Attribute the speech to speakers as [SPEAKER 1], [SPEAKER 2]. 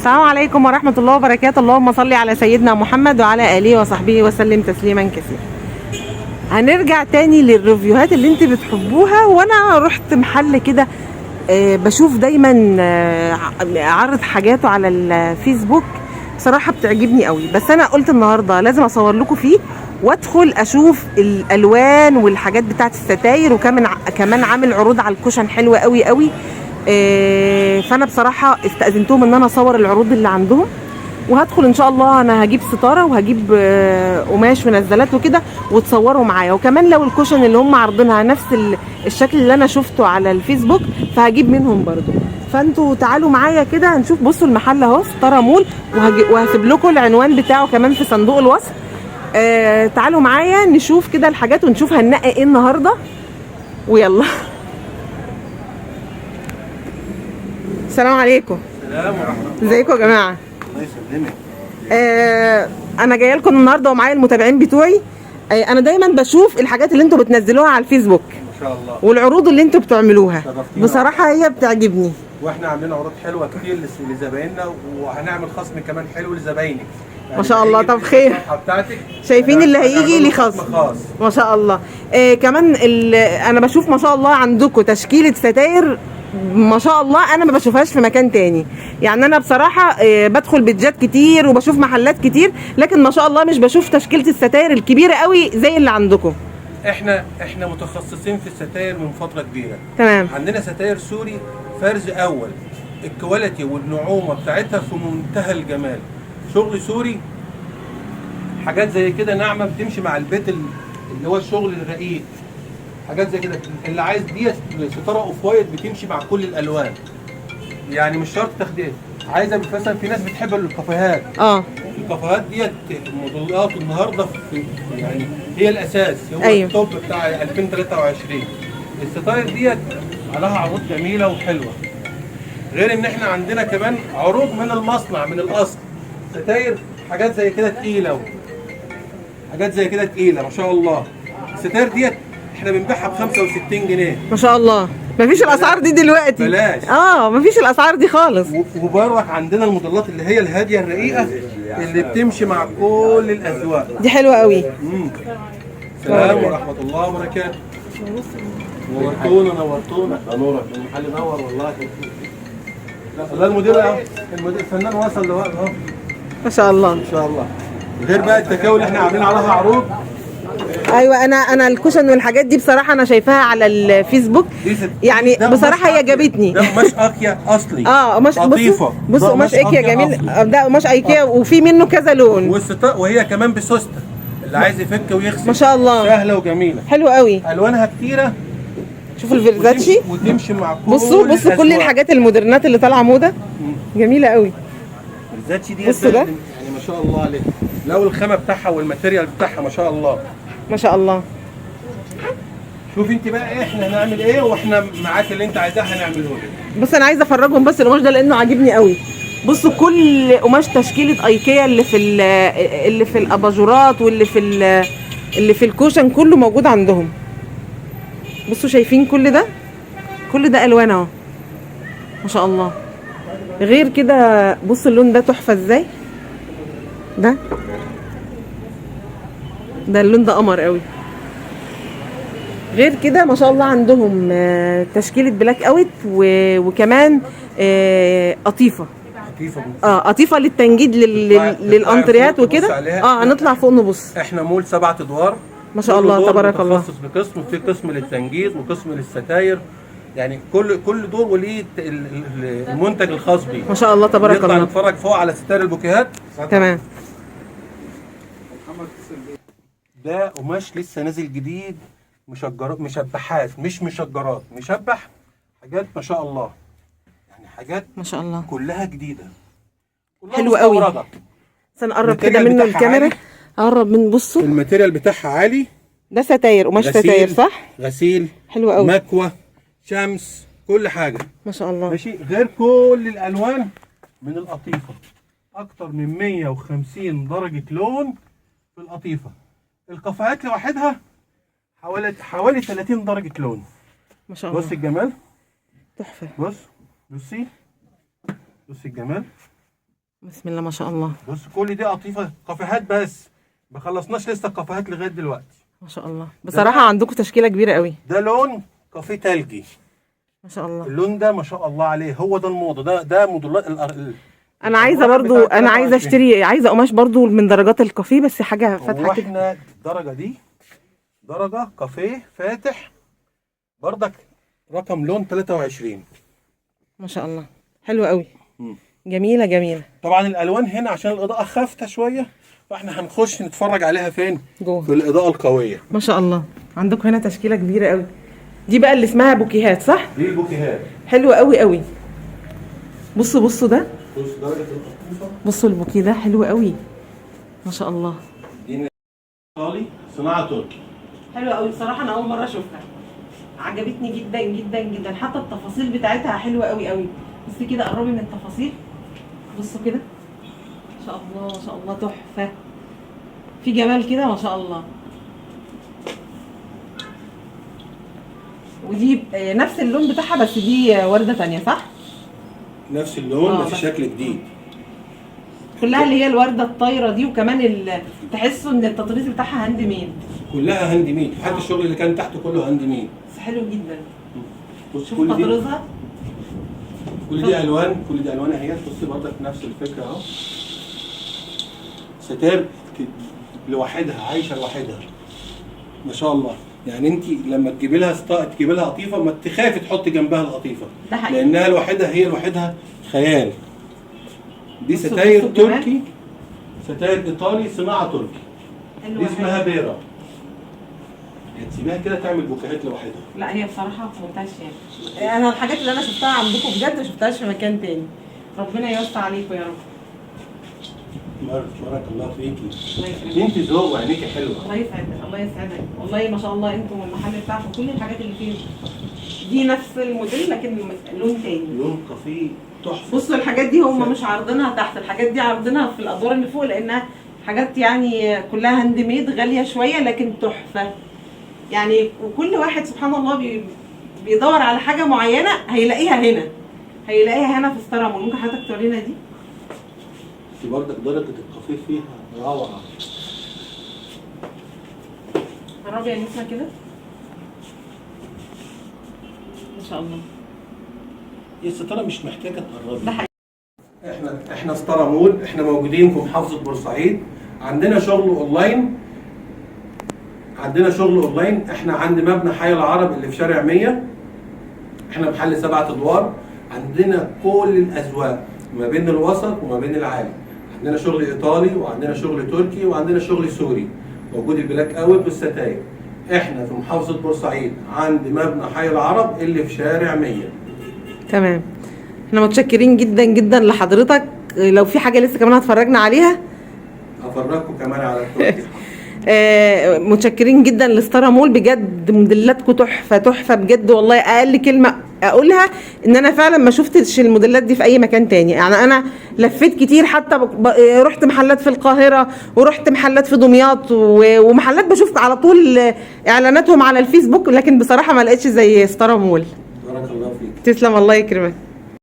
[SPEAKER 1] السلام عليكم ورحمة الله وبركاته. اللهم صل على سيدنا محمد وعلى آله وصحبه وسلم تسليما كثيرا. هنرجع تاني للريفيوهات اللي انت بتحبوها. وانا رحت محل كده بشوف دايما عرض حاجاته على الفيسبوك، بصراحة بتعجبني قوي. بس انا قلت النهاردة لازم اصور لكم فيه وادخل اشوف الالوان والحاجات بتاعت الستاير، وكمان عامل عروض على الكوشن حلوة قوي قوي. فانا بصراحه استاذنتهم ان انا اصور العروض اللي عندهم، وهدخل ان شاء الله. انا هجيب ستاره وهجيب قماش ونزلات وكده وتصوروا معايا. وكمان لو الكوشن اللي هم عارضينها نفس الشكل اللي انا شفته على الفيسبوك فهجيب منهم برضو. فانتوا تعالوا معايا كده هنشوف. بصوا المحل اهو ستاره مول، وهسيب لكم العنوان بتاعه كمان في صندوق الوصف. تعالوا معايا نشوف كده الحاجات ونشوف هننقي ايه النهارده. ويلا. السلام عليكم.
[SPEAKER 2] السلام ورحمة الله.
[SPEAKER 1] ازيكم يا جماعه؟
[SPEAKER 2] الله يسلمك.
[SPEAKER 1] انا جايه لكم النهارده ومعايا المتابعين بتوعي. انا دايما بشوف الحاجات اللي انتوا بتنزلوها على الفيسبوك
[SPEAKER 2] ما شاء الله،
[SPEAKER 1] والعروض اللي انتوا بتعملوها.
[SPEAKER 2] شرفتينا.
[SPEAKER 1] بصراحه هي بتعجبني،
[SPEAKER 2] واحنا عاملين عروض حلوه كتير لزبايننا، وهنعمل خصم كمان حلو لزباينك.
[SPEAKER 1] ما شاء الله. طب خير.
[SPEAKER 2] بتاعتك
[SPEAKER 1] شايفين اللي هيجي لي خصم
[SPEAKER 2] خاص
[SPEAKER 1] ما شاء الله. كمان انا بشوف ما شاء الله عندكم تشكيله ستاير ما شاء الله، انا ما بشوفهاش في مكان تاني. يعني انا بصراحه بدخل بيتجات كتير وبشوف محلات كتير، لكن ما شاء الله مش بشوف تشكيله الستاير الكبيره قوي زي اللي عندكم.
[SPEAKER 2] احنا متخصصين في الستاير من فتره كبيره.
[SPEAKER 1] تمام.
[SPEAKER 2] عندنا ستاير سوري فرز اول، الكواليتي والنعومه بتاعتها في منتهى الجمال. شغل سوري، حاجات زي كده ناعمه بتمشي مع البيت اللي هو الشغل الرقيق. حاجات زي كده اللي عايز ديت ستاره اوف وايت بتمشي مع كل الالوان، يعني مش شرط تخدير. عايزه مثلا في ناس بتحب الكافيهات. الكافيهات ديت الموديلات النهارده يعني هي الاساس، هو
[SPEAKER 1] أيوه.
[SPEAKER 2] التوب بتاع 2023. الستاير ديت عليها عروض جميله وحلوه، غير ان احنا عندنا كمان عروض من المصنع من الاصل. ستاير حاجات زي كده تقيله، حاجات زي كده تقيله ما شاء الله. الستاير ديت احنا بنبيعها ب 65 جنيه
[SPEAKER 1] ما شاء الله. مفيش الاسعار دي دلوقتي.
[SPEAKER 2] بلاش.
[SPEAKER 1] مفيش الاسعار دي خالص.
[SPEAKER 2] وبرك عندنا الموديلات اللي هي الهاديه الرقيقه اللي بتمشي مع كل الاذواق.
[SPEAKER 1] دي حلوه قوي.
[SPEAKER 2] السلام ورحمه الله وبركاته. نورتونا نورك المحل نور والله. لا المدير اهو، المدير الفنان وصل دلوقتي اهو
[SPEAKER 1] ما شاء الله.
[SPEAKER 2] ان شاء الله. غير بقى التكاوي اللي احنا عاملين عليها عروض.
[SPEAKER 1] ايوه. انا الكوشن والحاجات دي بصراحه انا شايفاها على الفيسبوك، يعني بصراحه هي جابتني.
[SPEAKER 2] ده قماش اكيا اصلي.
[SPEAKER 1] قماش
[SPEAKER 2] لطيفه.
[SPEAKER 1] بصوا قماش ايكيا جميل. ده قماش ايكيا وفي منه كذا لون.
[SPEAKER 2] وهي كمان بسوسته، اللي عايز يفك ويغسل
[SPEAKER 1] ما شاء الله
[SPEAKER 2] سهله وجميله
[SPEAKER 1] حلوه قوي.
[SPEAKER 2] الوانها كتيره.
[SPEAKER 1] شوفوا الفيرزاتشي
[SPEAKER 2] وتمشي مع كل
[SPEAKER 1] بصوا كل الحاجات المودرنات اللي طالعه موضه جميله قوي.
[SPEAKER 2] الفيرزاتشي دي
[SPEAKER 1] بصوا ده
[SPEAKER 2] يعني ما شاء الله عليها، لو الخامه بتاعها والماتيريال بتاعها ما شاء الله.
[SPEAKER 1] ما شاء الله.
[SPEAKER 2] شوف انت بقى ايه احنا هنعمل ايه، واحنا معاك اللي انت عايزاه هنعمله لك.
[SPEAKER 1] بس انا عايزه افرجهم بس القماش ده لانه عاجبني قوي. بصوا كل قماش تشكيله ايكيا اللي في الاباجورات اللي في الكوشن كله موجود عندهم. بصوا شايفين كل ده الوان اهو ما شاء الله. غير كده بصوا اللون ده تحفه ازاي. ده اللون ده قمر قوي. غير كده ما شاء الله عندهم تشكيله بلاك اوت وكمان قطيفه. قطيفه للتنجيد للانتريات وكده. هنطلع فوق نبص.
[SPEAKER 2] احنا مول 7 ادوار
[SPEAKER 1] ما شاء الله تبارك الله.
[SPEAKER 2] متخصص بقسم، في قسم للتنجيد وقسم للستاير، يعني كل دور وليه المنتج الخاص بيه.
[SPEAKER 1] ما شاء الله تبارك الله.
[SPEAKER 2] نطلع نتفرج فوق على ستاير البوكيهات.
[SPEAKER 1] تمام.
[SPEAKER 2] ده قماش لسه نازل جديد، مشجرات مشبحات، مش مشجرات، مشبح. حاجات ما شاء الله، يعني حاجات
[SPEAKER 1] ما شاء الله
[SPEAKER 2] كلها جديده، كلها
[SPEAKER 1] حلو قوي. بس انا اقرب كده منه الكاميرا، اقرب من. بصوا
[SPEAKER 2] الماتيريال بتاعها عالي.
[SPEAKER 1] ده ستاير قماش ستاير صح؟
[SPEAKER 2] غسيل
[SPEAKER 1] حلو قوي.
[SPEAKER 2] مكوى شمس كل حاجه
[SPEAKER 1] ما شاء الله.
[SPEAKER 2] ماشي. غير كل الالوان من القطيفه، اكتر من 150 درجه لون في القطيفه. القفايات لوحدها حوالي 30 درجه لون.
[SPEAKER 1] ما شاء الله.
[SPEAKER 2] بص الجمال
[SPEAKER 1] تحفه.
[SPEAKER 2] بصي الجمال.
[SPEAKER 1] بسم الله ما شاء الله.
[SPEAKER 2] بص كل دي قطيفه كافيهات بس، ما خلصناش لسه الكافيهات لغايه دلوقتي.
[SPEAKER 1] ما شاء الله بصراحه عندكم تشكيله كبيره قوي.
[SPEAKER 2] ده لون كافيه تلجي
[SPEAKER 1] ما شاء الله.
[SPEAKER 2] اللون ده ما شاء الله عليه، هو ده الموضه. ده موديلات
[SPEAKER 1] انا عايزه برضو، انا عايزه اشتري، عايزه قماش برضو من درجات الكافيه بس حاجه فاتحه كده.
[SPEAKER 2] واحنا الدرجه دي درجه كافيه فاتح بردك، رقم لون 23.
[SPEAKER 1] ما شاء الله حلوه قوي. جميله جميله.
[SPEAKER 2] طبعا الالوان هنا عشان الاضاءه خافته شويه، فاحنا هنخش نتفرج عليها فين؟
[SPEAKER 1] جوه
[SPEAKER 2] في الاضاءه القويه.
[SPEAKER 1] ما شاء الله. عندكم هنا تشكيله كبيره قوي. دي بقى اللي اسمها بوكيهات صح؟
[SPEAKER 2] دي البوكيهات
[SPEAKER 1] حلوه قوي قوي. بصوا بصوا ده،
[SPEAKER 2] بص درجه القطيفه،
[SPEAKER 1] بصوا البوكيه ده حلو قوي ما شاء الله.
[SPEAKER 2] دي ايطالي صناعه تركي.
[SPEAKER 1] حلوه قوي بصراحه، انا اول مره اشوفها، عجبتني جدا جدا جدا، حتى التفاصيل بتاعتها حلوه قوي قوي. بصي كده، قربي من التفاصيل، بصوا كده ما شاء الله ما شاء الله، تحفه، في جمال كده ما شاء الله. ودي نفس اللون بتاعها بس دي ورده تانية صح؟
[SPEAKER 2] نفس اللون بس شكل جديد.
[SPEAKER 1] كلها اللي هي الورده الطايره دي، وكمان تحسوا ان التطريز بتاعها هاند ميد.
[SPEAKER 2] كلها هاند ميد، حتى الشغل اللي كان تحت كله هاند ميد.
[SPEAKER 1] بس حلو جدا.
[SPEAKER 2] بص
[SPEAKER 1] شوف
[SPEAKER 2] كل دي،
[SPEAKER 1] تطريزها،
[SPEAKER 2] كل دي الوان، كل دي الوان اهي. بصي برضك نفس الفكره اهو، ستار لوحدها، عايشه لوحدها ما شاء الله. يعني انت لما تجيبي لها تجيبي لها قطيفه ما تخافي تحطي جنبها القطيفه،
[SPEAKER 1] ده حقيقي،
[SPEAKER 2] لانها لوحدها، هي لوحدها خيال. دي ستاير تركي، ستاير ايطالي صناعه تركي. دي اسمها بيرا، تسيبيها كده تعمل بوكيهات لوحدها.
[SPEAKER 1] لا هي بصراحه في منتهى الشياكه. انا الحاجات اللي انا شفتها عندكم بجد ما شفتهاش في مكان تاني. ربنا يوسع عليكم يا رب.
[SPEAKER 2] بارك الله فيكي.
[SPEAKER 1] الله يسعدك.
[SPEAKER 2] انت ذوق وعينيكي حلوه.
[SPEAKER 1] الله يسعدك الله يسعدك والله ما شاء الله. انتم المحل بتاعكم كل الحاجات اللي فيه دي نفس الموديل لكن لون تاني،
[SPEAKER 2] لون كافيه تحفه.
[SPEAKER 1] بصوا الحاجات دي هم مش عارضينها تحت، الحاجات دي عارضينها في الادوار اللي فوق لانها حاجات يعني كلها هاند ميد غاليه شويه لكن تحفه. يعني وكل واحد سبحان الله بيدور على حاجه معينه هيلاقيها هنا، هيلاقيها هنا في ستار مول. ممكن حضرتك تورينا دي؟
[SPEAKER 2] دي برضك درجه الكافيه فيها روعه.
[SPEAKER 1] قربي يا نسمه كده ما شاء الله.
[SPEAKER 2] هي الستاره مش محتاجه تقربي.
[SPEAKER 1] ده حقيقي.
[SPEAKER 2] احنا ستار مول، احنا موجودين في محافظه بورسعيد. عندنا شغل اونلاين، احنا عند مبنى حي العرب اللي في شارع 100. احنا محل 7 ادوار، عندنا كل الاذواق ما بين الوسط وما بين العالي. عندنا شغل ايطالي وعندنا شغل تركي وعندنا شغل سوري، موجود البلاك اوت والستاير. احنا في محافظه بورسعيد عند مبنى حي العرب اللي في شارع 100.
[SPEAKER 1] تمام. احنا متشكرين جدا جدا لحضرتك. لو في حاجه لسه كمان هتفرجنا عليها
[SPEAKER 2] افرجكم كمان على التركي.
[SPEAKER 1] متشكرين جدا لستار مول، بجد موديلاتكم تحفه تحفه بجد والله. اقل كلمه اقولها ان انا فعلا ما شفتش الموديلات دي في اي مكان تاني. يعني انا لفيت كتير، حتى رحت محلات في القاهره ورحت محلات في دمياط ومحلات بشوف على طول اعلاناتهم على الفيسبوك، لكن بصراحه ما لقيتش زي ستار مول.
[SPEAKER 2] بارك الله فيك.
[SPEAKER 1] تسلم الله يكرمك.